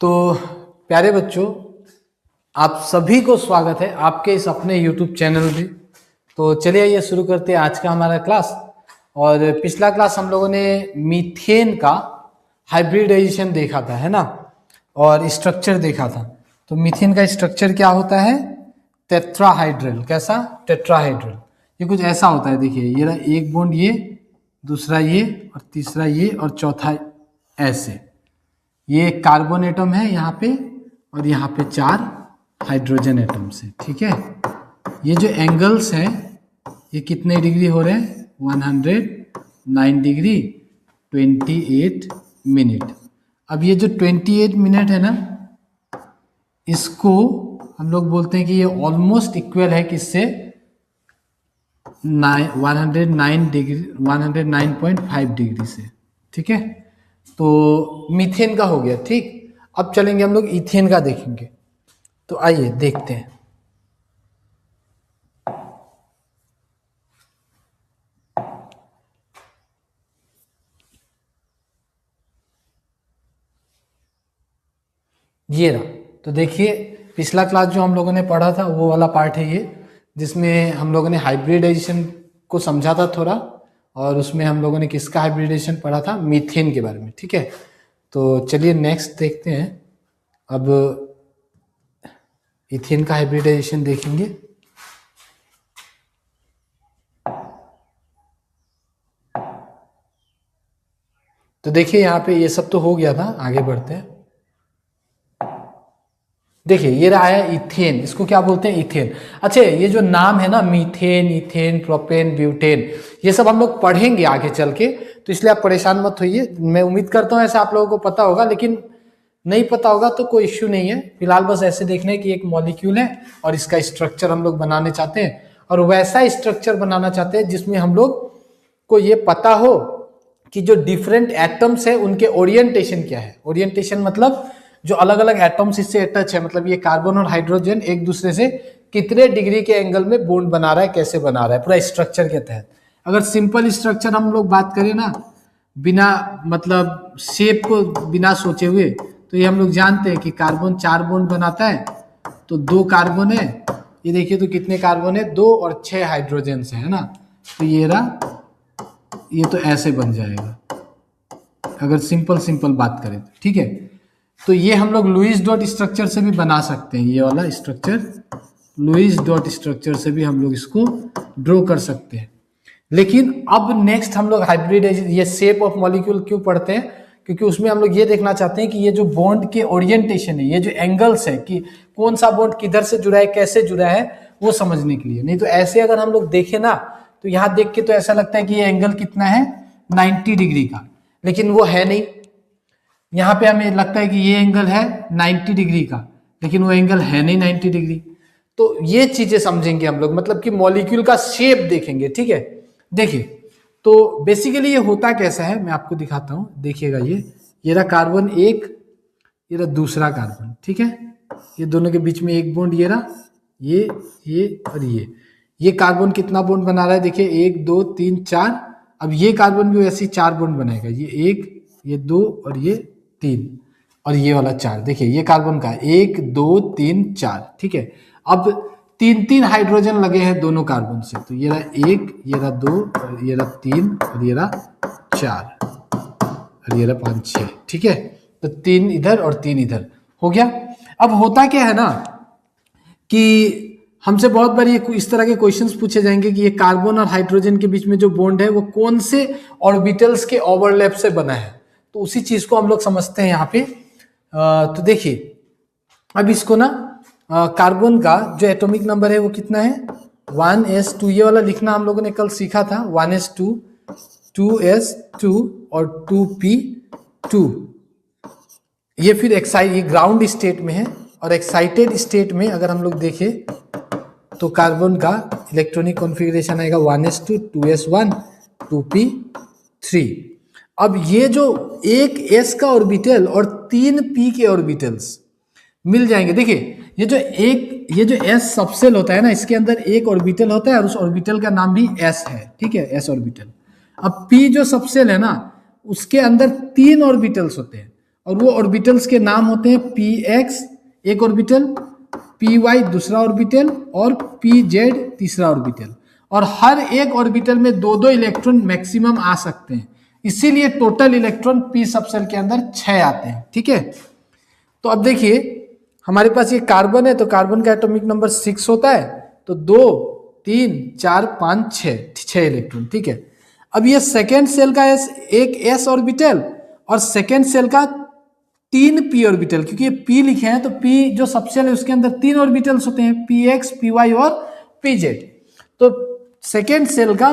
तो प्यारे बच्चों, आप सभी को स्वागत है आपके इस अपने YouTube चैनल पे। तो चलिए ये शुरू करते हैं आज का हमारा क्लास। और पिछला क्लास हम लोगों ने मीथेन का हाइब्रिडाइजेशन देखा था, है ना, और स्ट्रक्चर देखा था। तो मीथेन का स्ट्रक्चर क्या होता है? टेट्राहाइड्रल। कैसा? टेट्राहाइड्रल। ये कुछ ऐसा होता है, देखिए ये रहा एक बॉन्ड, ये दूसरा ये और तीसरा ये और चौथा ऐसे। ये कार्बन एटम है यहाँ पे और यहाँ पे 4 हाइड्रोजन एटम्स है, ठीक है। ये जो एंगल्स हैं ये कितने डिग्री हो रहे हैं? 109 डिग्री 28 मिनट। अब ये जो 28 मिनट है ना, इसको हम लोग बोलते हैं कि ये ऑलमोस्ट इक्वल है किससे? 109 डिग्री 109.5 डिग्री से, ठीक है। तो मीथेन का हो गया, ठीक। अब चलेंगे हम लोग इथेन का देखेंगे। तो आइए देखते हैं। ये रहा। तो देखिए पिछला क्लास जो हम लोगों ने पढ़ा था वो वाला पार्ट है ये, जिसमें हम लोगों ने हाइब्रिडाइजेशन को समझा था थोड़ा, और उसमें हम लोगों ने किसका हाइब्रिडाइजेशन पढ़ा था? मीथेन के बारे में, ठीक है। तो चलिए नेक्स्ट देखते हैं। अब इथेन का हाइब्रिडाइजेशन देखेंगे। तो देखिए यहाँ पे ये सब तो हो गया था, आगे बढ़ते हैं। देखिए ये रहा है इथेन। इसको क्या बोलते हैं? इथेन। अच्छा, ये जो नाम है ना, मीथेन, इथेन, प्रोपेन, ब्यूटेन, ये सब हम लोग पढ़ेंगे आगे चल के, तो इसलिए आप परेशान मत होइए। मैं उम्मीद करता हूँ ऐसे आप लोगों को पता होगा, लेकिन नहीं पता होगा तो कोई इश्यू नहीं है। फिलहाल बस ऐसे देखने कि एक मॉलिक्यूल है और इसका स्ट्रक्चर हम लोग बनाने चाहते हैं, और वैसा स्ट्रक्चर बनाना चाहते हैं जिसमें हम लोग को ये पता हो कि जो डिफरेंट एटम्स है उनके ओरिएंटेशन क्या है। ओरिएंटेशन मतलब जो अलग अलग एटम्स इससे अटैच है, मतलब ये कार्बन और हाइड्रोजन एक दूसरे से कितने डिग्री के एंगल में बॉन्ड बना रहा है, कैसे बना रहा है, पूरा स्ट्रक्चर के तहत। अगर सिंपल स्ट्रक्चर हम लोग बात करें ना, बिना मतलब शेप को बिना सोचे हुए, तो ये हम लोग जानते हैं कि कार्बन 4 बॉन्ड बनाता है, तो 2 कार्बन है। ये देखिए तो कितने कार्बन है? 2 और 6 हाइड्रोजन है ना। तो ये रहा, ये तो ऐसे बन जाएगा अगर सिंपल बात करें तो, ठीक है। तो ये हम लोग लुईस डॉट स्ट्रक्चर से भी बना सकते हैं। ये वाला स्ट्रक्चर लुईस डॉट स्ट्रक्चर से भी हम लोग इसको ड्रॉ कर सकते हैं। लेकिन अब नेक्स्ट हम लोग हाइब्रिडाइजेशन, ये शेप ऑफ मॉलिक्यूल क्यों पढ़ते हैं? क्योंकि उसमें हम लोग ये देखना चाहते हैं कि ये जो बॉन्ड के ओरिएंटेशन है, ये जो एंगल्स है कि कौन सा बॉन्ड किधर से जुड़ा है, कैसे जुड़ा है, वो समझने के लिए। नहीं तो ऐसे अगर हम लोग देखें ना, तो यहाँ देख के तो ऐसा लगता है कि ये एंगल कितना है? 90 डिग्री का, लेकिन वो है नहीं। यहाँ पे हमें लगता है कि ये एंगल है 90 डिग्री का, लेकिन वो एंगल है नहीं 90 डिग्री। तो ये चीजें समझेंगे हम लोग, मतलब कि मॉलिक्यूल का शेप देखेंगे, ठीक है। देखिए तो बेसिकली ये होता कैसा है मैं आपको दिखाता हूँ। देखिएगा ये रहा कार्बन 1, ये रहा दूसरा कार्बन, ठीक है। ये दोनों के बीच में एक बॉन्ड, ये रहा, ये और ये कार्बन कितना बॉन्ड बना रहा है? देखिए 1 2 3 4। अब ये कार्बन भी वैसे ही 4 बॉन्ड बनाएगा। ये 1, ये 2 और ये 3 और ये वाला 4। देखिए ये कार्बन का 1 2 3 4, ठीक है। अब 3 हाइड्रोजन लगे हैं दोनों कार्बन से, तो ये रहा 1, ये रहा 2 और ये रहा 3 और ये रहा 4 और ये रहा 5 6, ठीक है। तो 3 इधर और 3 इधर हो गया। अब होता क्या है ना कि हमसे बहुत बार ये इस तरह के क्वेश्चंस पूछे जाएंगे कि ये कार्बन और हाइड्रोजन के बीच में जो बॉन्ड है वो कौन से ऑर्बिटल्स के ओवरलैप से बना है। तो उसी चीज को हम लोग समझते हैं यहाँ पे। तो देखिए अब इसको ना कार्बन का जो एटॉमिक नंबर है वो कितना है? 1s2। ये वाला लिखना हम लोगों ने कल सीखा था, 1s2, 2s2 और 2p2। ये फिर ये ग्राउंड स्टेट में है, और एक्साइटेड स्टेट में अगर हम लोग देखें तो कार्बन का इलेक्ट्रॉनिक कॉन्फ़िगरेशन आएगा 1s2, 2s1, 2p3। अब ये जो एक s का ऑर्बिटल और 3 p के ऑर्बिटल्स मिल जाएंगे। देखिए ये जो s सबसेल होता है ना, इसके अंदर एक ऑर्बिटल होता है और उस ऑर्बिटल का नाम भी s है, ठीक है, s ऑर्बिटल। अब p जो सबसेल है ना, उसके अंदर 3 ऑर्बिटल्स होते हैं और वो ऑर्बिटल्स के नाम होते हैं px एक ऑर्बिटल, py दूसरा ऑर्बिटल और pz तीसरा ऑर्बिटल। और हर एक ऑर्बिटल में दो दो इलेक्ट्रॉन मैक्सिमम आ सकते हैं, इसीलिए टोटल इलेक्ट्रॉन p सबसेल के अंदर 6 आते हैं। ठीक है, तो अब देखिए हमारे पास ये कार्बन है, तो कार्बन का एटॉमिक नंबर 6 होता है, तो 2 3 4 5 6 इलेक्ट्रॉन। ठीक है, अब ये सेकेंड सेल का एक s ऑर्बिटल और सेकेंड सेल का 3 p ऑर्बिटल, क्योंकि ये p लिखे हैं तो p जो सबसेल है उसके अंदर 3 ऑर्बिटल्स होते हैं, px py और pz। तो सेकेंड सेल का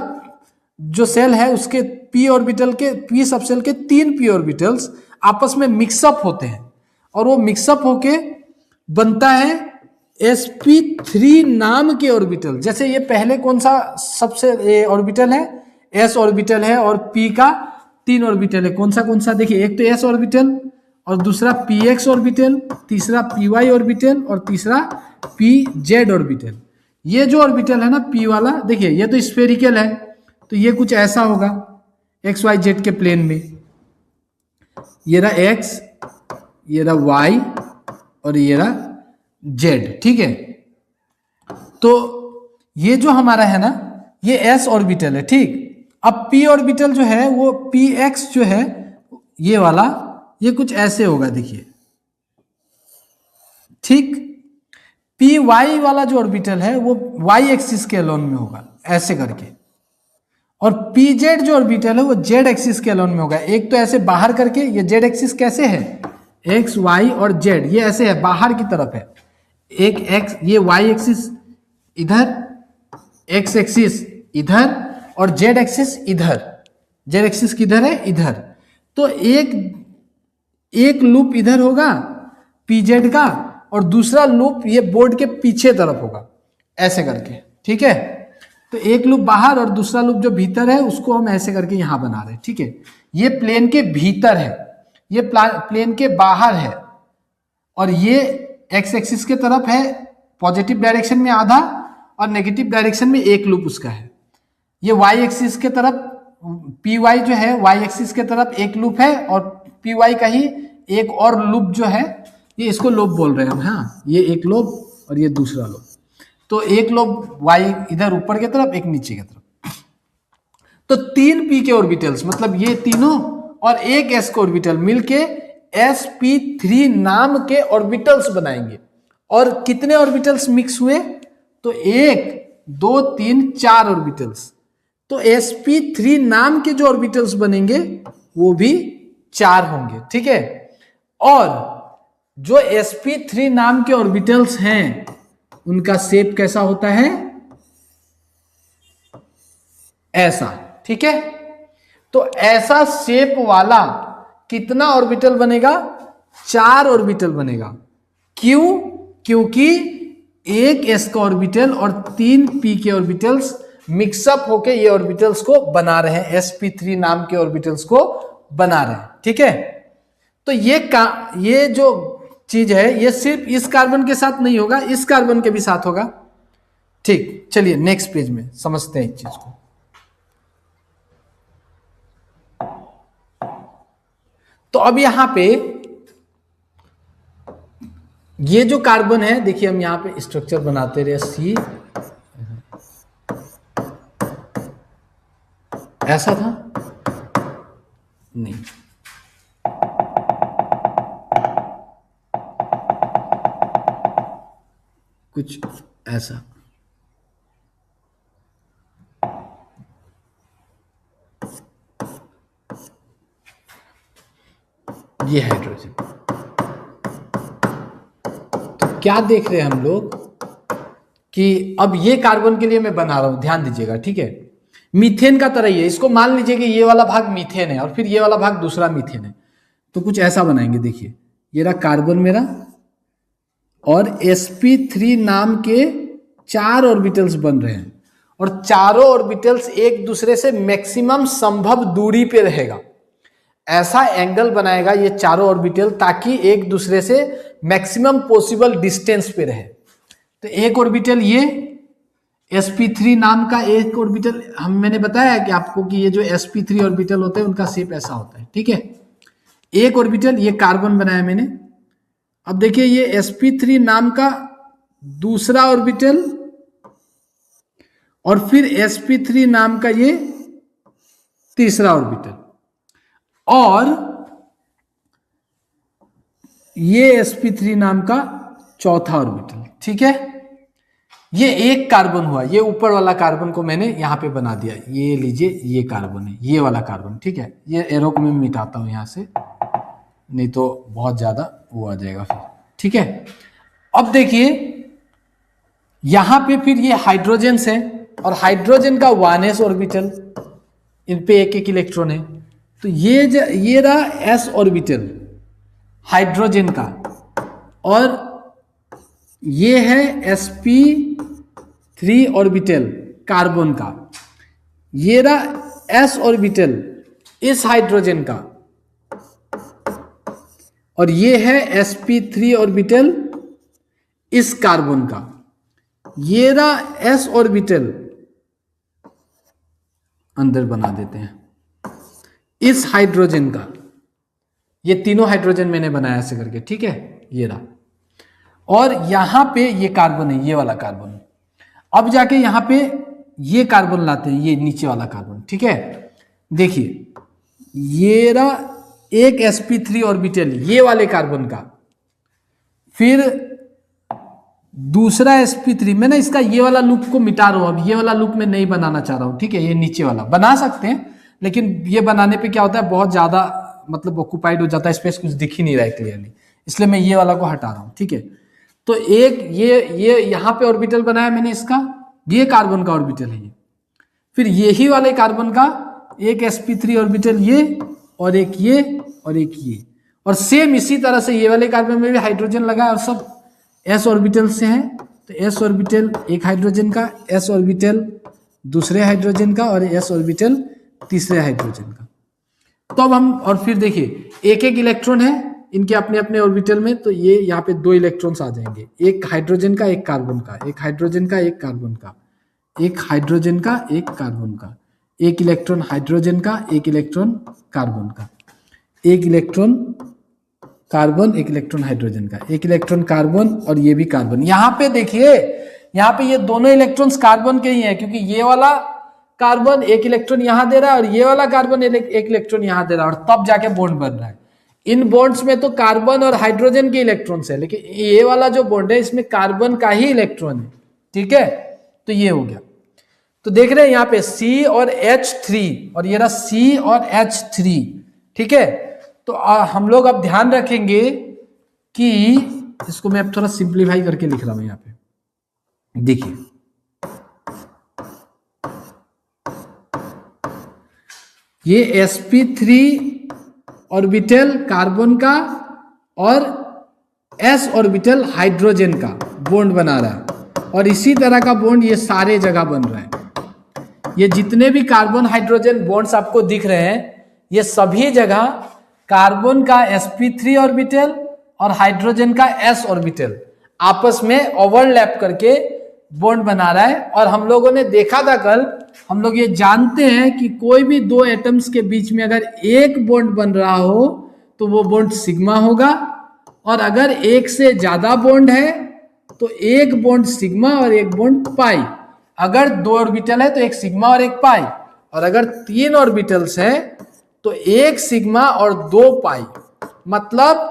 जो सेल है उसके p ऑर्बिटल के p सबसेल के 3 p ऑर्बिटल्स आपस में मिक्सअप होते हैं और वो मिक्सअप होके बनता है sp3 नाम के ऑर्बिटल। जैसे ये पहले कौन सा सबसे ऑर्बिटल है, s ऑर्बिटल है और p का 3 ऑर्बिटल है। कौन सा देखिए, एक तो s ऑर्बिटल और दूसरा px ऑर्बिटल, तीसरा py ऑर्बिटल और तीसरा pz ऑर्बिटल। ये जो ऑर्बिटल है ना p वाला, देखिए ये तो स्फेरिकल है, तो ये कुछ ऐसा होगा एक्स वाई जेड के प्लेन में, ये रहा x, ये रहा y और ये रहा z। ठीक है, तो ये जो हमारा है ना ये s ऑर्बिटल है। ठीक, अब p ऑर्बिटल जो है वो px जो है ये वाला, ये कुछ ऐसे होगा देखिए। ठीक, py वाला जो ऑर्बिटल है वो y एक्सिस के अलोन में होगा ऐसे करके, और pz जो ऑर्बिटल है वो z एक्सिस के अलोन में होगा। एक तो ऐसे बाहर करके, ये z एक्सिस कैसे है, x y और z ये ऐसे है, बाहर की तरफ है। एक x, ये y एक्सिस इधर, x एक्सिस इधर और z एक्सिस इधर। z एक्सिस किधर है, इधर। तो एक लूप इधर होगा pz का और दूसरा लूप ये बोर्ड के पीछे तरफ होगा ऐसे करके। ठीक है, तो एक लूप बाहर और दूसरा लूप जो भीतर है उसको हम ऐसे करके यहां बना रहे हैं। ठीक है, ये प्लेन के भीतर है, ये प्लेन के बाहर है, और ये एक्स एक्सिस के तरफ है पॉजिटिव डायरेक्शन में आधा और नेगेटिव डायरेक्शन में एक लूप उसका है। ये वाई एक्सिस के तरफ पी वाई जो है वाई एक्सिस के तरफ एक लूप है और पी वाई का ही एक और लूप जो है, ये इसको लोब बोल रहे हैं हम। हाँ, ये एक लोब और ये दूसरा लोब, तो एक लोब वाई इधर ऊपर की तरफ, एक नीचे की तरफ। तो 3 p के ऑर्बिटल्स, मतलब ये तीनों और एक s का ऑर्बिटल मिलके sp3 नाम के ऑर्बिटल्स बनाएंगे। और कितने ऑर्बिटल्स मिक्स हुए, तो 1 2 3 4 ऑर्बिटल्स। तो sp3 नाम के जो ऑर्बिटल्स बनेंगे वो भी 4 होंगे। ठीक है, और जो sp3 नाम के ऑर्बिटल्स हैं उनका शेप कैसा होता है, ऐसा। ठीक है, तो ऐसा शेप वाला कितना ऑर्बिटल बनेगा, 4 ऑर्बिटल बनेगा। क्यों, क्योंकि एक s का ऑर्बिटल और 3 p के ऑर्बिटल्स मिक्सअप होके ये ऑर्बिटल्स को बना रहे हैं, sp3 नाम के ऑर्बिटल्स को बना रहे हैं। ठीक है, तो ये जो चीज है ये सिर्फ इस कार्बन के साथ नहीं होगा, इस कार्बन के भी साथ होगा। ठीक, चलिए नेक्स्ट पेज में समझते हैं इस चीज को। तो अब यहां पे ये जो कार्बन है, देखिए हम यहां पे स्ट्रक्चर बनाते रहे, सी ऐसा था नहीं, कुछ ऐसा। ये हाइड्रोजन। तो क्या देख रहे हैं हम लोग कि अब ये कार्बन के लिए मैं बना रहा हूं, ध्यान दीजिएगा। ठीक है, मीथेन का तरह ही है, इसको मान लीजिए कि ये वाला भाग मीथेन है और फिर ये वाला भाग दूसरा मीथेन है। तो कुछ ऐसा बनाएंगे, देखिए ये रहा कार्बन मेरा और sp3 नाम के 4 ऑर्बिटल्स बन रहे हैं और चारों ऑर्बिटल्स एक दूसरे से मैक्सिमम संभव दूरी पे रहेगा। ऐसा एंगल बनाएगा ये चारों ऑर्बिटल ताकि एक दूसरे से मैक्सिमम पॉसिबल डिस्टेंस पे रहे। तो एक ऑर्बिटल ये sp3 नाम का एक ऑर्बिटल, मैंने बताया कि आपको कि ये जो sp3 ऑर्बिटल होते हैं उनका शेप ऐसा होता है। ठीक है, एक ऑर्बिटल, ये कार्बन बनाया मैंने। अब देखिए ये sp3 नाम का दूसरा ऑर्बिटल और फिर sp3 नाम का ये तीसरा ऑर्बिटल और ये sp3 नाम का चौथा ऑर्बिटल। ठीक है, ये एक कार्बन हुआ, ये ऊपर वाला कार्बन को मैंने यहां पे बना दिया। ये लीजिए, ये कार्बन है, ये वाला कार्बन। ठीक है, ये एरो को मैं मिटाता हूं यहां से, नहीं तो बहुत ज्यादा वो आ जाएगा फिर। ठीक है, अब देखिए यहां पे फिर ये हाइड्रोजन है और हाइड्रोजन का 1s ऑर्बिटल, इन पे एक एक इलेक्ट्रॉन है। तो ये रहा s ऑर्बिटल हाइड्रोजन का और ये है sp3 ऑर्बिटल कार्बन का। ये रहा s ऑर्बिटल इस हाइड्रोजन का और ये है sp3 ऑर्बिटल इस कार्बन का। ये रहा s ऑर्बिटल, अंदर बना देते हैं, इस हाइड्रोजन का। ये तीनों हाइड्रोजन मैंने बनाया ऐसे करके। ठीक है, ये रहा, और यहां पे ये कार्बन है, ये वाला कार्बन। अब जाके यहां पे ये कार्बन लाते हैं, ये नीचे वाला कार्बन। ठीक है, देखिए ये रहा एक sp3 ऑर्बिटल ये वाले कार्बन का, फिर दूसरा sp3। मैं ना इसका ये वाला लूप को मिटा रहा हूं, अब ये वाला लूप मैं नहीं बनाना चाह रहा हूं। ठीक है, ये नीचे वाला बना सकते हैं, लेकिन ये बनाने पे क्या होता है, बहुत ज्यादा मतलब ऑक्युपाइड हो जाता है, स्पेस कुछ दिख ही नहीं रहा है क्लियरली, इसलिए मैं ये वाला को हटा रहा हूं। ठीक है, तो एक ये यहां पे ऑर्बिटल बनाया मैंने इसका, ये कार्बन का ऑर्बिटल है ये। फिर यही वाले कार्बन का एक sp3 ऑर्बिटल ये और एक ये और एक ये, और सेम इसी तरह से ये वाले कार्बन में भी हाइड्रोजन लगा है और सब s ऑर्बिटल से है। तो s ऑर्बिटल एक हाइड्रोजन का, s ऑर्बिटल दूसरे हाइड्रोजन का और s ऑर्बिटल तीसरे हाइड्रोजन का। तो अब हम, और फिर देखिए एक एक इलेक्ट्रॉन है इनके अपने अपने ऑर्बिटल में, तो ये यहाँ पे 2 इलेक्ट्रॉन्स आ जाएंगे, एक हाइड्रोजन का एक कार्बन का, एक हाइड्रोजन का एक कार्बन का, एक हाइड्रोजन का एक कार्बन का, एक इलेक्ट्रॉन हाइड्रोजन का एक इलेक्ट्रॉन कार्बन का, एक इलेक्ट्रॉन कार्बन एक इलेक्ट्रॉन हाइड्रोजन का, एक इलेक्ट्रॉन कार्बन और ये भी कार्बन। यहाँ पे देखिए, यहाँ पे ये दोनों इलेक्ट्रॉन्स कार्बन के ही हैं, क्योंकि ये वाला कार्बन एक इलेक्ट्रॉन यहां दे रहा है और ये वाला कार्बन एक इलेक्ट्रॉन यहां दे रहा है, और तब जाके बॉन्ड बन रहा है। इन बॉन्ड्स में तो कार्बन और हाइड्रोजन के इलेक्ट्रॉन्स है, लेकिन ये वाला जो बॉन्ड है इसमें कार्बन का ही इलेक्ट्रॉन है। ठीक है, तो ये हो गया। तो देख रहे हैं यहाँ पे C और H3 और ये रहा C और H3। ठीक है, तो हम लोग अब ध्यान रखेंगे कि इसको मैं अब थोड़ा सिंप्लीफाई करके लिख रहा हूं यहाँ पे। देखिए ये sp3 ऑर्बिटल कार्बन का और s ऑर्बिटल हाइड्रोजन का बॉन्ड बना रहा है, और इसी तरह का बॉन्ड ये सारे जगह बन रहा है। ये जितने भी कार्बन हाइड्रोजन बॉन्ड्स आपको दिख रहे हैं, ये सभी जगह कार्बन का sp3 ऑर्बिटल और हाइड्रोजन का s ऑर्बिटल आपस में ओवरलैप करके बॉन्ड बना रहा है। और हम लोगों ने देखा था कल, हम लोग ये जानते हैं कि कोई भी 2 एटम्स के बीच में अगर एक बॉन्ड बन रहा हो तो वो बॉन्ड सिग्मा होगा, और अगर एक से ज्यादा बॉन्ड है तो एक बॉन्ड सिग्मा और एक बॉन्ड पाई। अगर 2 ऑर्बिटल है तो एक सिग्मा और एक पाई, और अगर 3 ऑर्बिटल्स है तो एक सिग्मा और 2 पाई। मतलब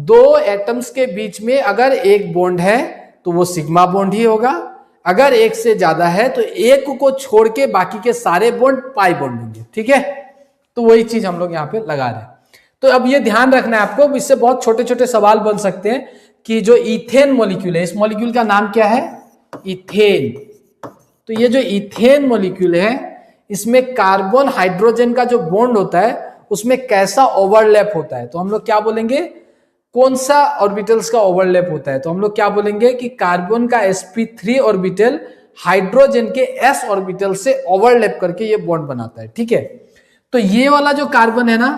2 एटम्स के बीच में अगर एक बॉन्ड है तो वो सिग्मा बॉन्ड ही होगा, अगर एक से ज्यादा है तो एक को छोड़ के बाकी के सारे बॉन्ड पाई बॉन्ड होंगे। ठीक है, तो वही चीज हम लोग यहाँ पे लगा रहे हैं। तो अब ये ध्यान रखना है आपको, इससे बहुत छोटे छोटे सवाल बन सकते हैं कि जो इथेन मॉलिक्यूल है, इस मॉलिक्यूल का नाम क्या है, इथेन। तो ये जो इथेन मॉलिक्यूल है, इसमें कार्बन हाइड्रोजन का जो बॉन्ड होता है उसमें कैसा ओवरलैप होता है, तो हम लोग क्या बोलेंगे, कौन सा ऑर्बिटल्स का ओवरलैप होता है, तो हम लोग क्या बोलेंगे कि कार्बन का sp3 ऑर्बिटल हाइड्रोजन के s ऑर्बिटल से ओवरलैप करके ये बॉन्ड बनाता है। ठीक है, तो ये वाला जो कार्बन है ना,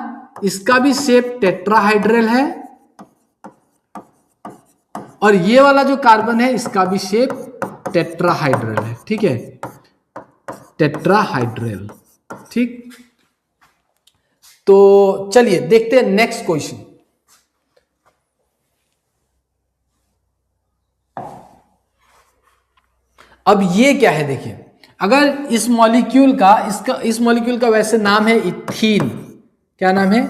इसका भी शेप टेट्राहाइड्रल है, और ये वाला जो कार्बन है इसका भी शेप टेट्राहाइड्रल है। ठीक है, टेट्राहाइड्रल। ठीक, तो चलिए देखते हैं नेक्स्ट क्वेश्चन। अब ये क्या है देखिए, अगर इस मॉलिक्यूल का वैसे नाम है इथीन। क्या नाम है?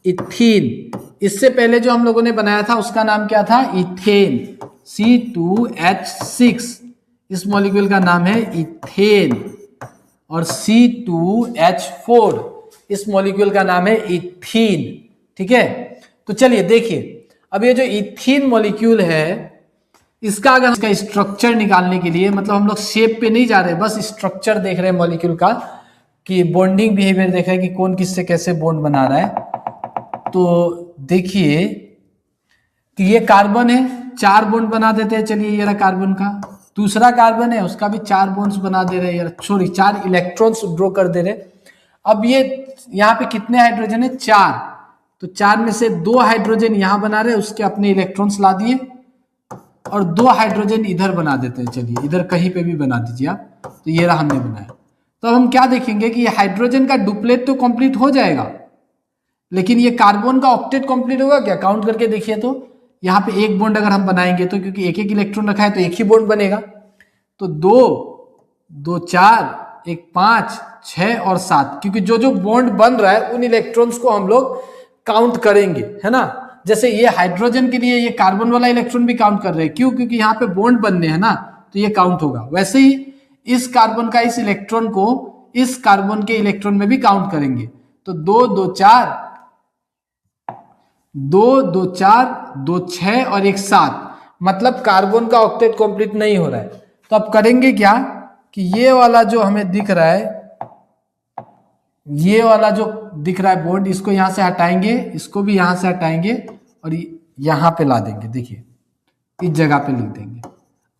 इथीन। इससे पहले जो हम लोगों ने बनाया था उसका नाम क्या था? इथेन। C2H6 इस मॉलिक्यूल का नाम है इथेन, और C2H4 इस मॉलिक्यूल का नाम है इथीन। ठीक है, तो चलिए देखिए, अब ये जो इथीन मॉलिक्यूल है, इसका अगर इसका स्ट्रक्चर निकालने के लिए, मतलब हम लोग शेप पे नहीं जा रहे, बस स्ट्रक्चर देख रहे हैं मॉलिक्यूल का, कि बॉन्डिंग बिहेवियर देख रहे हैं कि कौन किससे कैसे बॉन्ड बना रहा है। तो देखिए कि ये कार्बन है, 4 बॉन्ड बना देते हैं। चलिए ये रहा कार्बन का। दूसरा कार्बन है, उसका भी 4 बॉन्ड्स बना दे रहे हैं, सॉरी 4 इलेक्ट्रॉन्स ड्रॉ कर दे रहे। अब ये यहाँ पे कितने हाइड्रोजन है? 4। तो 4 में से 2 हाइड्रोजन यहाँ बना रहे, उसके अपने इलेक्ट्रॉन्स ला दिए, और 2 हाइड्रोजन इधर बना देते हैं। चलिए इधर कहीं पे भी बना दीजिए आप। तो ये रहा हमने बनाया। तो अब हम क्या देखेंगे कि ये हाइड्रोजन का डुप्लेट तो कंप्लीट हो जाएगा, लेकिन ये कार्बन का ऑक्टेट कंप्लीट होगा क्या? काउंट करके देखिए तो यहाँ पे एक बॉन्ड अगर हम बनाएंगे तो, क्योंकि एक एक इलेक्ट्रॉन रखा है तो एक ही बॉन्ड बनेगा। तो 2 2 4 1 5 6 और 7, क्योंकि जो जो बॉन्ड बन रहा है उन इलेक्ट्रॉन्स को हम लोग काउंट करेंगे, है ना। जैसे ये हाइड्रोजन के लिए ये कार्बन वाला इलेक्ट्रॉन भी काउंट कर रहे हैं, क्यों? क्योंकि यहाँ पे बॉन्ड बनने हैं ना, तो ये काउंट होगा। वैसे ही इस कार्बन का इस इलेक्ट्रॉन को इस कार्बन के इलेक्ट्रॉन में भी काउंट करेंगे। तो 2 2 4 2 2 4 2 6 और 1 7, मतलब कार्बन का ऑक्टेट कंप्लीट नहीं हो रहा है। तो अब करेंगे क्या कि ये वाला जो हमें दिख रहा है, ये वाला जो दिख रहा है बॉन्ड, इसको यहां से हटाएंगे, इसको भी यहां से हटाएंगे और यहां पे ला देंगे। देखिए इस जगह पे लिख देंगे।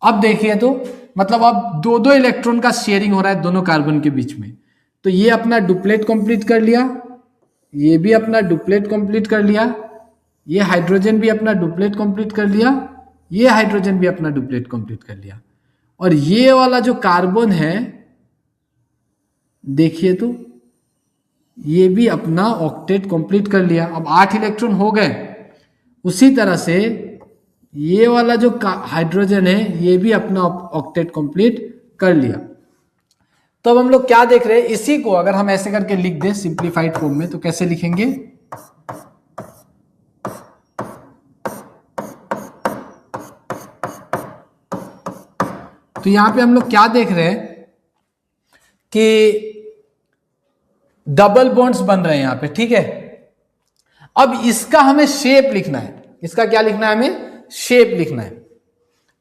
अब देखिए तो मतलब अब 2 इलेक्ट्रॉन का शेयरिंग हो रहा है दोनों कार्बन के बीच में। तो ये अपना डुप्लेट कंप्लीट कर लिया, ये भी अपना डुप्लेट कंप्लीट कर लिया, ये हाइड्रोजन भी अपना डुप्लेट कंप्लीट कर लिया, ये हाइड्रोजन भी अपना डुप्लेट कंप्लीट कर लिया, और ये वाला जो कार्बन है देखिए तो ये भी अपना ऑक्टेट कंप्लीट कर लिया। अब 8 इलेक्ट्रॉन हो गए। उसी तरह से ये वाला जो हाइड्रोजन है ये भी अपना ऑक्टेट कंप्लीट कर लिया। तो अब हम लोग क्या देख रहे हैं, इसी को अगर हम ऐसे करके लिख दें सिंप्लीफाइड फॉर्म में, तो कैसे लिखेंगे? तो यहां पे हम लोग क्या देख रहे हैं कि डबल बॉन्ड्स बन रहे हैं यहां पे, ठीक है। अब इसका हमें शेप लिखना है। इसका क्या लिखना है? हमें शेप लिखना है।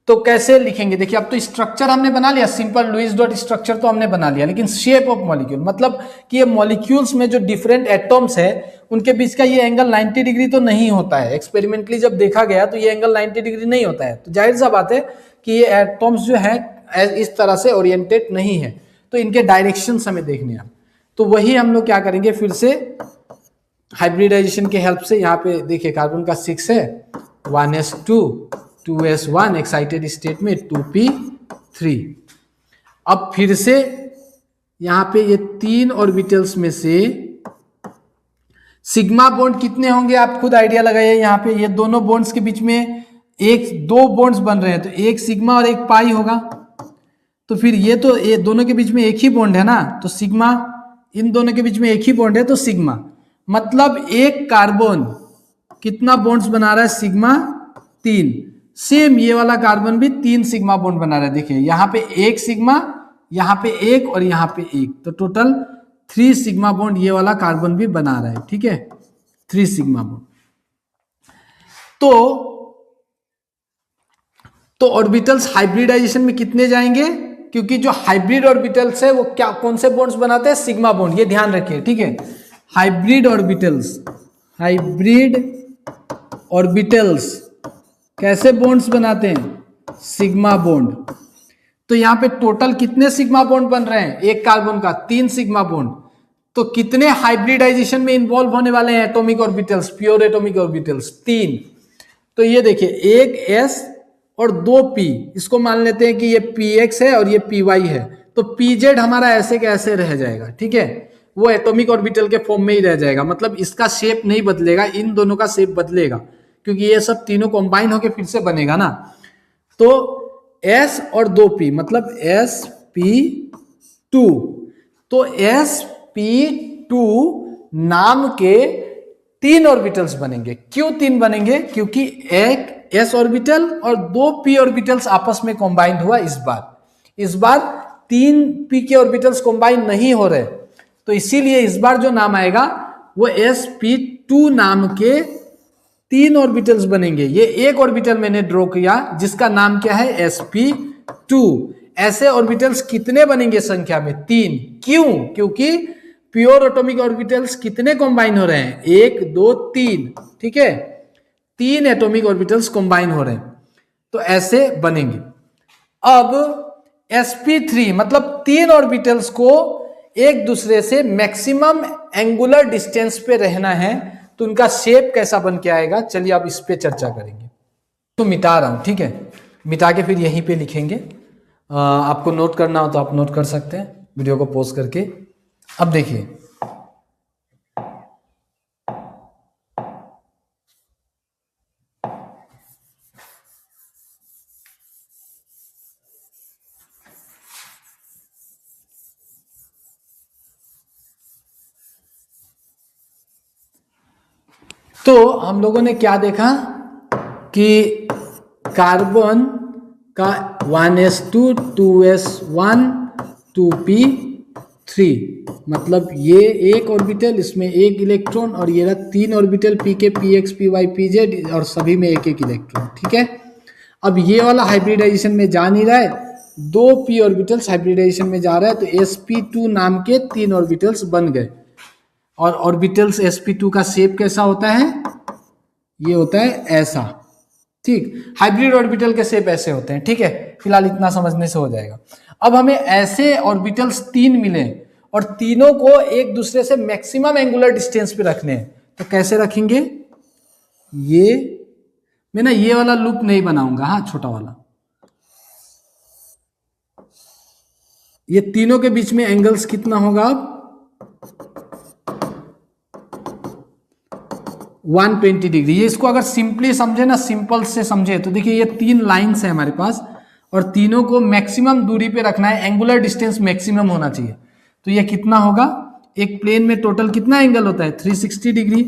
तो कैसे लिखेंगे? देखिए अब तो स्ट्रक्चर हमने बना लिया, सिंपल लुईस डॉट स्ट्रक्चर तो हमने बना लिया, लेकिन शेप ऑफ मॉलिक्यूल, मतलब कि ये मॉलिक्यूल्स में जो डिफरेंट एटम्स है उनके बीच का ये एंगल 90 डिग्री तो नहीं होता है। एक्सपेरिमेंटली जब देखा गया तो ये एंगल 90 डिग्री नहीं होता है। तो जाहिर सा बात है कि ये एटम्स जो है इस तरह से ओरिएंटेड नहीं है, तो इनके डायरेक्शन हमें देखने हैं। तो वही हम लोग क्या करेंगे, फिर से हाइब्रिडाइजेशन के हेल्प से। यहाँ पे देखिए कार्बन का 6 है, 1s2 2s1 एक्साइटेड स्टेट में 2p3। अब फिर से यहाँ पे ये 3 ऑर्बिटल्स में से सिग्मा बॉन्ड कितने होंगे आप खुद आइडिया लगाइए। यहाँ पे ये दोनों बॉन्ड्स के बीच में 2 बॉन्ड्स बन रहे हैं, तो एक सिग्मा और एक पाई होगा। तो फिर ये दोनों के बीच में एक ही बॉन्ड है ना, तो सिग्मा, इन दोनों के बीच में एक ही बॉन्ड है तो सिग्मा, मतलब एक कार्बन कितना बॉन्ड्स बना रहा है? सिग्मा 3। सेम ये वाला कार्बन भी 3 सिग्मा बॉन्ड बना रहा है। देखिए यहाँ पे 1 सिग्मा, यहाँ पे 1 और यहाँ पे 1, तो टोटल 3 सिग्मा बॉन्ड ये वाला कार्बन भी बना रहा है, ठीक है, 3 सिग्मा बॉन्ड। तो ऑर्बिटल्स हाइब्रिडाइजेशन में कितने जाएंगे? क्योंकि जो हाइब्रिड ऑर्बिटल्स है वो क्या, कौन से बॉन्ड्स बनाते हैं? सिग्मा बॉन्ड, ये ध्यान रखिए, ठीक है। हाइब्रिड ऑर्बिटल्स कैसे बॉन्ड्स बनाते हैं? Sigma bond. तो यहाँ पे टोटल कितने सिग्मा बॉन्ड बन रहे हैं? एक कार्बन का 3 सिग्मा बॉन्ड। तो कितने हाइब्रिडाइजेशन में इन्वॉल्व होने वाले हैं atomic orbitals, pure atomic orbitals? 3। तो ये देखिए 1 s और 2 p, इसको मान लेते हैं कि ये px है और ये py है, तो pz हमारा ऐसे के ऐसे रह जाएगा, ठीक है। वो एटॉमिक ऑर्बिटल के फॉर्म में ही रह जाएगा, मतलब इसका शेप नहीं बदलेगा, इन दोनों का शेप बदलेगा, क्योंकि ये सब तीनों कंबाइन होके फिर से बनेगा ना। तो S और 2p मतलब sp2, तो sp2 नाम के 3 ऑर्बिटल्स बनेंगे। क्यों 3 बनेंगे? क्योंकि एक s ऑर्बिटल और 2 p ऑर्बिटल्स आपस में कंबाइंड हुआ इस बार 3 p के ऑर्बिटल्स कंबाइन नहीं हो रहे, तो इसीलिए इस बार जो नाम आएगा वो sp2 नाम के 3 ऑर्बिटल्स बनेंगे। ये एक ऑर्बिटल मैंने ड्रॉ किया जिसका नाम क्या है? sp2। ऐसे ऑर्बिटल्स कितने बनेंगे संख्या में? 3। क्यों? क्योंकि प्योर एटॉमिक ऑर्बिटल्स कितने कंबाइन हो रहे हैं? 1 2 3, ठीक है, 3 एटॉमिक ऑर्बिटल्स कंबाइन हो रहे हैं, तो ऐसे बनेंगे। अब sp3 मतलब 3 ऑर्बिटल्स को एक दूसरे से मैक्सिमम एंगुलर डिस्टेंस पे रहना है, तो उनका शेप कैसा बन के आएगा? चलिए अब इस पे चर्चा करेंगे। तो मिटा रहा हूं, ठीक है, मिटा के फिर यहीं पे लिखेंगे। आपको नोट करना हो तो आप नोट कर सकते हैं वीडियो को पॉज करके। अब देखिए, तो हम लोगों ने क्या देखा कि कार्बन का 1s2 2s1 2p3 मतलब ये एक ऑर्बिटल, इसमें एक इलेक्ट्रॉन, और ये 3 orbital pk px py pz और सभी में एक एक इलेक्ट्रॉन, ठीक है। अब ये वाला हाइब्रिडाइजेशन में जा नहीं रहा है, 2 p ऑर्बिटल्स हाइब्रिडाइजेशन में जा रहा है, तो sp2 नाम के 3 ऑर्बिटल्स बन गए। और ऑर्बिटल्स sp2 का शेप कैसा होता है? ये होता है ऐसा, ठीक। हाइब्रिड ऑर्बिटल के शेप ऐसे होते हैं, ठीक है, फिलहाल इतना समझने से हो जाएगा। अब हमें ऐसे ऑर्बिटल्स 3 मिले और तीनों को एक दूसरे से मैक्सिमम एंगुलर डिस्टेंस पे रखने हैं, तो कैसे रखेंगे? ये मैं ना ये वाला लूप नहीं बनाऊंगा, हाँ, छोटा वाला। ये तीनों के बीच में एंगल्स कितना होगा? अब 120 डिग्री। ये इसको अगर सिंपली समझे ना, सिंपल से समझे, तो देखिए ये 3 लाइंस है हमारे पास और तीनों को मैक्सिमम दूरी पे रखना है, एंगुलर डिस्टेंस मैक्सिमम होना चाहिए। तो ये कितना होगा? एक प्लेन में टोटल कितना एंगल होता है? 360 डिग्री।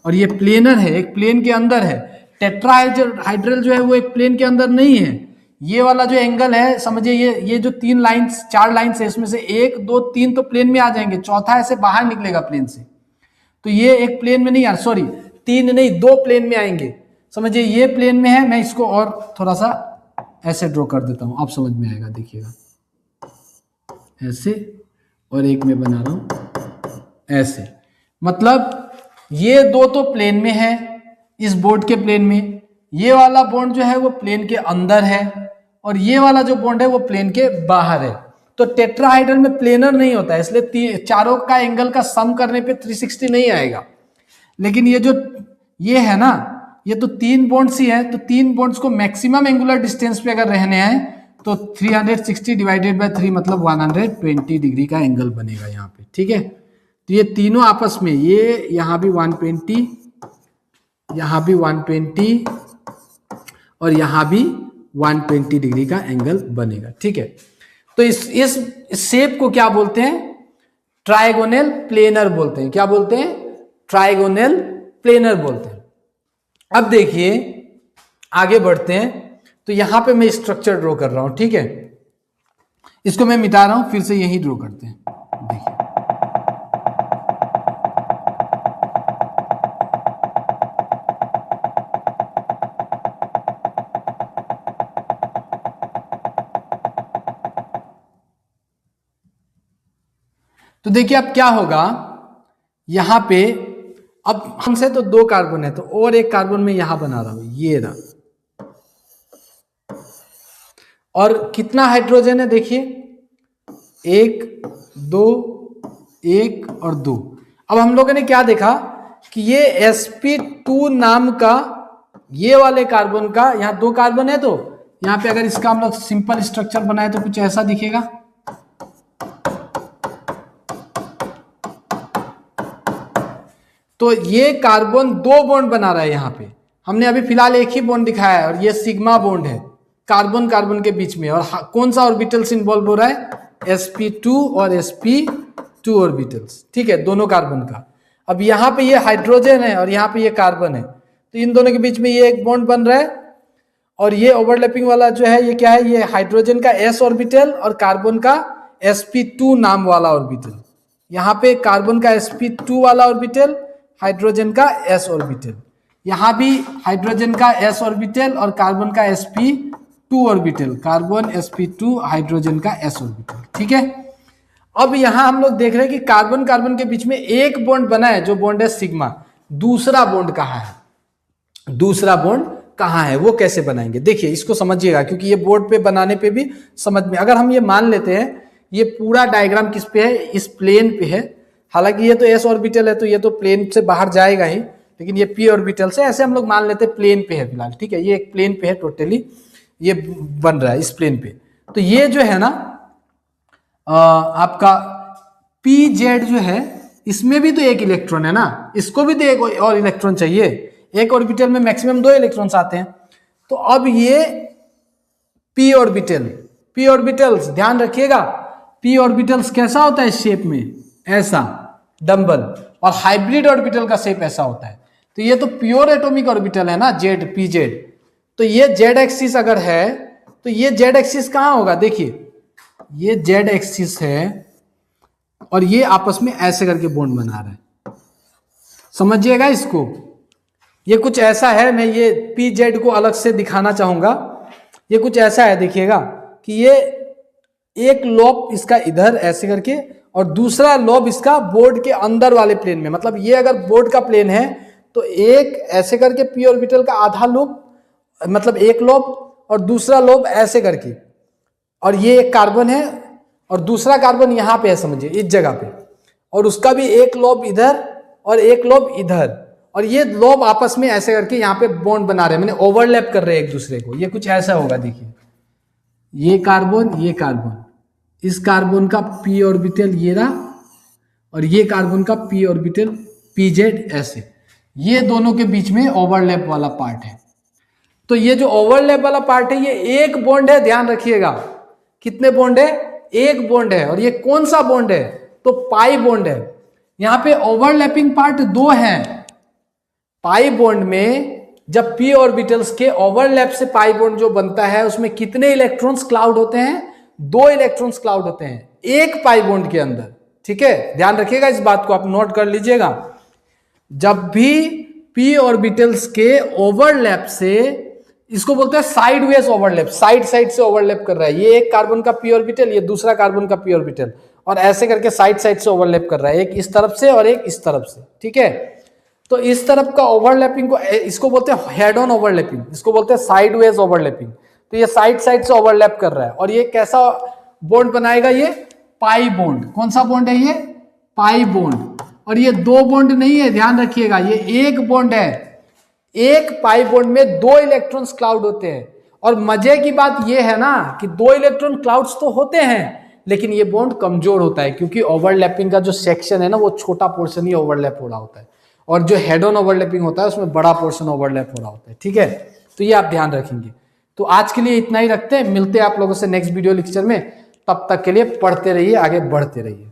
और ये प्लेनर है, एक प्लेन के अंदर है। टेट्राहाइड्रल जो है वो एक प्लेन के अंदर नहीं है। ये वाला जो एंगल है, समझिए ये जो 3 लाइंस 4 लाइंस है, इसमें से 1 2 3 तो प्लेन में आ जाएंगे, चौथा ऐसे बाहर निकलेगा प्लेन से, तो ये एक प्लेन में नहीं यार, सॉरी 3 नहीं 2 प्लेन में आएंगे। समझिए ये प्लेन में है, मैं इसको और थोड़ा सा ऐसे ड्रॉ कर देता हूं, आप समझ में आएगा। देखिएगा ऐसे, और एक में बना रहा हूं ऐसे, मतलब ये 2 तो प्लेन में है, इस बोर्ड के प्लेन में। ये वाला बॉन्ड जो है वो प्लेन के अंदर है, और ये वाला जो बॉन्ड है वो प्लेन के बाहर है। तो टेट्राहाइड्रल में प्लेनर नहीं होता है, इसलिए चारों का एंगल का सम करने पे 360 नहीं आएगा। लेकिन ये जो ये है ना, ये तो 3 बॉन्ड्स ही है, तो 3 बॉन्ड्स को मैक्सिमम एंगुलर डिस्टेंस पे अगर रहने हैं तो 360 डिवाइडेड बाय 3 मतलब 120 डिग्री का एंगल बनेगा यहाँ पे, ठीक है। तो ये तीनों आपस में, ये यहाँ भी 120, यहाँ भी 120 और यहाँ भी 120 डिग्री का एंगल बनेगा, ठीक है। तो इस शेप को क्या बोलते हैं? ट्राइगोनल प्लेनर बोलते हैं। क्या बोलते हैं? ट्राइगोनल प्लेनर बोलते हैं। अब देखिए आगे बढ़ते हैं, तो यहां पे मैं स्ट्रक्चर ड्रॉ कर रहा हूं, ठीक है। इसको मैं मिटा रहा हूं, फिर से यही ड्रॉ करते हैं। देखिए तो देखिए अब क्या होगा यहां पे, अब हमसे तो 2 कार्बन है, तो और एक कार्बन में यहां बना रहा हूं, ये रहा। और कितना हाइड्रोजन है? देखिए 1 2 1 और 2। अब हम लोगों ने क्या देखा कि ये sp2 नाम का ये वाले कार्बन का, यहां 2 कार्बन है, तो यहां पे अगर इसका हम लोग सिंपल स्ट्रक्चर बनाए तो कुछ ऐसा दिखेगा। तो ये कार्बन 2 बॉन्ड बना रहा है यहाँ पे, हमने अभी फिलहाल एक ही बॉन्ड दिखाया है और ये सिग्मा बॉन्ड है कार्बन कार्बन के बीच में। और कौन सा ऑर्बिटल्स इन्वॉल्व हो रहा है, sp2 और sp2 ऑर्बिटल्स, ठीक है, दोनों कार्बन का। अब यहाँ पे ये हाइड्रोजन है और यहाँ पे ये कार्बन है, तो इन दोनों के बीच में ये एक बॉन्ड बन रहा है। और ये ओवरलैपिंग वाला जो है ये क्या है, ये हाइड्रोजन का s ऑर्बिटल और कार्बन का sp2 नाम वाला ऑर्बिटल। यहाँ पे कार्बन का sp2 वाला ऑर्बिटल, हाइड्रोजन का s ऑर्बिटल, यहाँ भी हाइड्रोजन का s ऑर्बिटल और कार्बन का sp2 orbital, carbon sp2 hydrogen का s ऑर्बिटल, ठीक है। अब यहाँ हम लोग देख रहे हैं कि कार्बन कार्बन के बीच में एक बॉन्ड बना है जो बॉन्ड है सिग्मा। दूसरा बॉन्ड कहाँ है, दूसरा बॉन्ड कहाँ है, वो कैसे बनाएंगे, देखिए इसको समझिएगा, क्योंकि ये बोर्ड पे बनाने पे भी समझ में, अगर हम ये मान लेते हैं ये पूरा डायग्राम किस पे है, इस प्लेन पे है। हालांकि ये तो s ऑर्बिटल है तो ये तो प्लेन से बाहर जाएगा ही, लेकिन ये p ऑर्बिटल से, ऐसे हम लोग मान लेते हैं प्लेन पे है फिलहाल, ठीक है। ये एक प्लेन पे है, टोटली ये बन रहा है इस प्लेन पे। तो ये जो है ना आपका pz जो है, इसमें भी तो एक इलेक्ट्रॉन है ना, इसको भी तो एक और इलेक्ट्रॉन चाहिए। एक ऑर्बिटल में मैक्सिमम 2 इलेक्ट्रॉन्स आते हैं। तो अब ये p ऑर्बिटल, p ऑर्बिटल्स ध्यान रखिएगा, p ऑर्बिटल्स कैसा होता है शेप में, ऐसा डंबल, और हाइब्रिड ऑर्बिटल का शेप ऐसा होता है। तो ये तो प्योर एटॉमिक ऑर्बिटल है ना z, pz। तो ये z एक्सिस अगर है तो ये z एक्सिस कहाँ होगा, देखिए ये z एक्सिस है और ये आपस में ऐसे करके बॉन्ड बना रहा है, समझिएगा इसको। ये कुछ ऐसा है, मैं ये pz को अलग से दिखाना चाहूंगा। ये कुछ ऐसा है, देखिएगा कि ये एक लोब इसका इधर ऐसे करके और दूसरा लोब इसका बोर्ड के अंदर वाले प्लेन में, मतलब ये अगर बोर्ड का प्लेन है तो एक ऐसे करके p ऑर्बिटल का आधा लोब, मतलब एक लोब, और दूसरा लोब ऐसे करके, और ये एक कार्बन है और दूसरा कार्बन यहाँ पे है, समझिए इस जगह पे, और उसका भी एक लोब इधर और एक लोब इधर, और ये लोब आपस में ऐसे करके यहाँ पे बॉन्ड बना रहे हैं, मैंने ओवरलैप कर रहे हैं एक दूसरे को। ये कुछ ऐसा होगा, देखिए ये कार्बन, ये कार्बन, इस कार्बन का p ऑर्बिटल ये रहा और ये कार्बन का p ऑर्बिटल pz, ऐसे ये दोनों के बीच में ओवरलैप वाला पार्ट है। तो ये जो ओवरलैप वाला पार्ट है ये एक बॉन्ड है, ध्यान रखिएगा। कितने बॉन्ड है, एक बॉन्ड है। और ये कौन सा बॉन्ड है, तो पाई बॉन्ड है। यहां पे ओवरलैपिंग पार्ट 2 है। पाई बॉन्ड में जब p ऑर्बिटल्स के ओवरलैप से पाई बॉन्ड जो बनता है उसमें कितने इलेक्ट्रॉन्स क्लाउड होते हैं, 2 इलेक्ट्रॉन्स क्लाउड होते हैं एक पाई बॉन्ड के अंदर, ठीक है। ध्यान रखिएगा इस बात को, आप नोट कर लीजिएगा। जब भी p ऑर्बिटल्स के ओवरलैप से, इसको बोलते हैं साइडवेज ओवरलैप, साइड साइड से ओवरलैप कर रहा है, ये एक कार्बन का p ऑर्बिटल, ये दूसरा कार्बन का p ऑर्बिटल, और ऐसे करके साइड साइड से ओवरलैप कर रहा है, एक इस तरफ से और एक इस तरफ से, ठीक है। तो इस तरफ का ओवरलैपिंग को, इसको बोलते हैं हेड ऑन ओवरलैपिंग, इसको बोलते हैं साइडवेज ओवरलैपिंग। तो ये साइड साइड से ओवरलैप कर रहा है, और ये कैसा बॉन्ड बनाएगा, ये पाई बॉन्ड। कौन सा बॉन्ड है ये, पाई बॉन्ड। और ये 2 बॉन्ड नहीं है, ध्यान रखिएगा, ये एक बॉन्ड है। एक पाई बॉन्ड में 2 इलेक्ट्रॉन्स क्लाउड होते हैं। और मजे की बात ये है ना कि 2 इलेक्ट्रॉन क्लाउड्स तो होते हैं, लेकिन ये बॉन्ड कमजोर होता है, क्योंकि ओवरलैपिंग का जो सेक्शन है ना वो छोटा पोर्शन ही ओवरलैप हो रहा होता है, और जो हेड ऑन ओवरलैपिंग होता है उसमें बड़ा पोर्शन ओवरलैप हो रहा होता है, ठीक है। तो ये आप ध्यान रखेंगे। तो आज के लिए इतना ही रखते हैं, मिलते हैं आप लोगों से नेक्स्ट वीडियो लेक्चर में। तब तक के लिए पढ़ते रहिए, आगे बढ़ते रहिए।